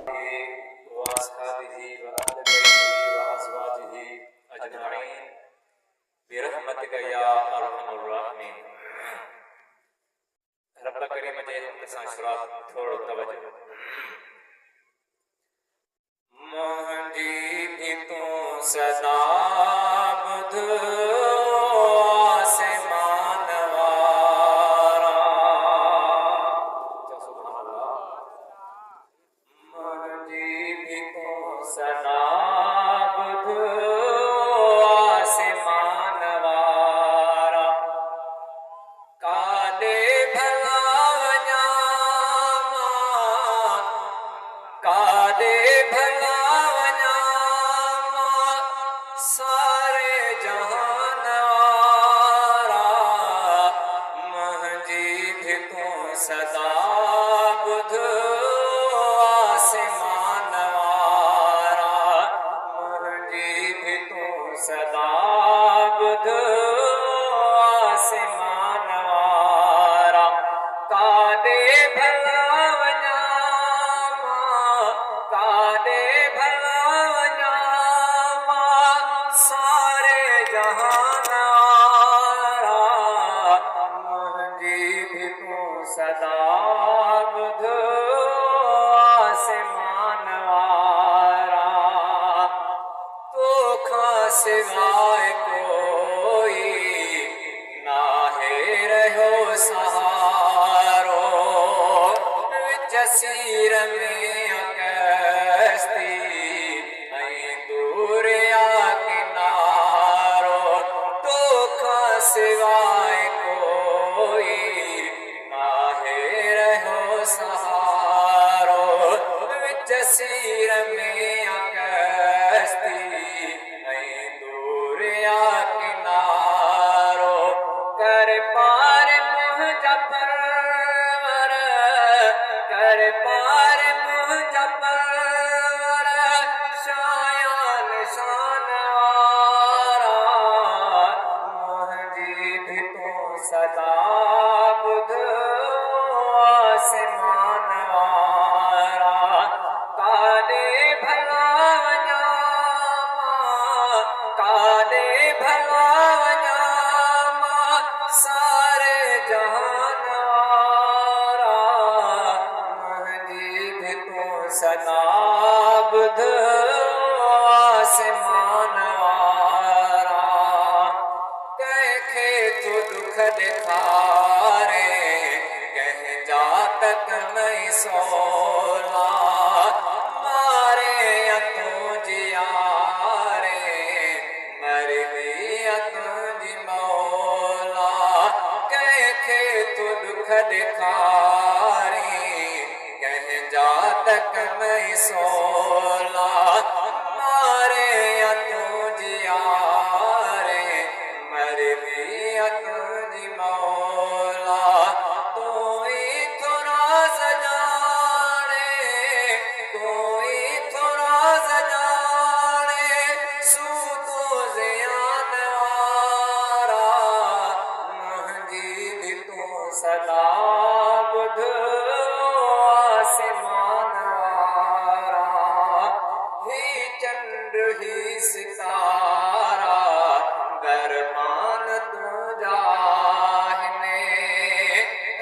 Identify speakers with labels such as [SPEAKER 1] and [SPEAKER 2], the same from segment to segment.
[SPEAKER 1] وأصحابه وأهل بيته وأزواجه أجمعين برحمتك يا أرحم الراحمين. رب كريم جي हम के साथ शुरुआत थोड़ो तवज्जो मुंहिंजी भी तूं सदा ॿुध आसमान वारा मुंहिंजी भी तूं सदा ॿुध आसमान वारा काॾे भला वञा मां काॾे भला वञा मां सारे जहान वारा मुंहिंजी भी तूं सदा ॿुध आसमान वारा मुंहिंजी भी तूं सदा ॿुध आसमान वारा काॾे भला वञा मां काॾे भला वञा मां सारे जहान वारा मुंहिंजी भी तूं सदा ॿुध आसमान वारा तोखां सिवाय कोई नाहे रहियो सहारो विच सीर में कश्ती ऐं दूरिया किनारो तोखां सिवाय कोई नाहे रहियो सहारो विच सीर में कश्ती ऐं दूरिया किनारो कर पार मुंहिंजा परवर कर पार मुंहिंजा परवर शायान शान वारा मुंहिंजी भी तूं सदा ॿुध आसमान वारा काॾे भला वञा मां काॾे भला वञा मां सारे जहान वारा मुंहिंजी भी तूं सदा ॿुध आसमान वारा कंहिंखे तूं दुख ॾेखारे कंहिंजा तक नहीं सोला मारे या तूं जियारे मरवी या तुंहिंजी मौला कंहिंखे तूं दुख ॾेखारे कंहिंजा तक नहीं सोला मारे या तूं जियारे मरवी या तुंहिंजी मौला तूं ई थोरा सजाणे तूं ई थोरा सजाणे सूदो ज़ियान वारा मुंहिंजी भी तूं सदा ॿुध आसमान वारा ही चंड ही सितारा दरमान तुंहिंजा हिने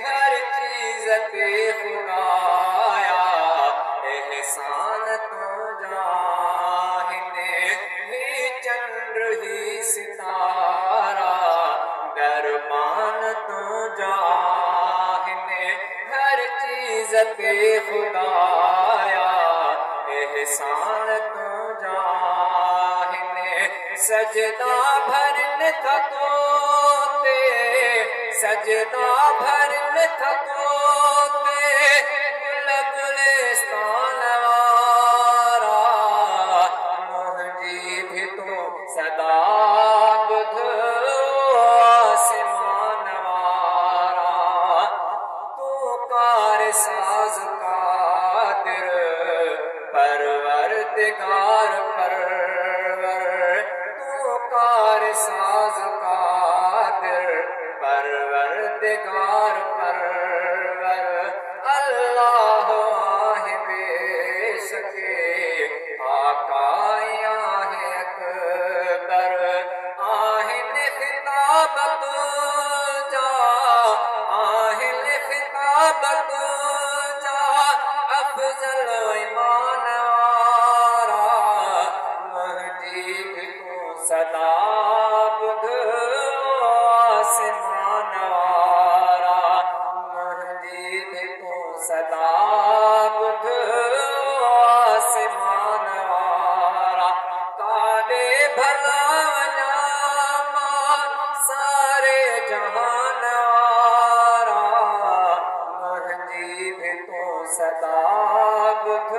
[SPEAKER 1] हर चीज़ ते खुदाया एहसान तुंहिंजा हिने ही चंड ही सितारा दरमान तुंहिंजा हिने हर चीज़ ते खुदाया एहसान तुंहिंजा हिने सजदा भरन थको ते सजदा भरन थको ते गुल गुलिस्तान वारा मुंहिंजी भी तूं सदा ॿुध आसमान वारा तूं कार साज़ कादिर परवरदिगार परवर तूं कार साज़ कादिर परवरदिगार परवर अल्लाह आहे बेशक अफ़ज़ल ईमान वारा मुंहिंजी बि तूं सदा ॿुध आसमान वारा मुंहिंजी बि तूं सदा ॿुध आसमान वारा काॾे भला वञा मां सारे जहान वारा मुंहिंजी बि तूं सदा ॿुध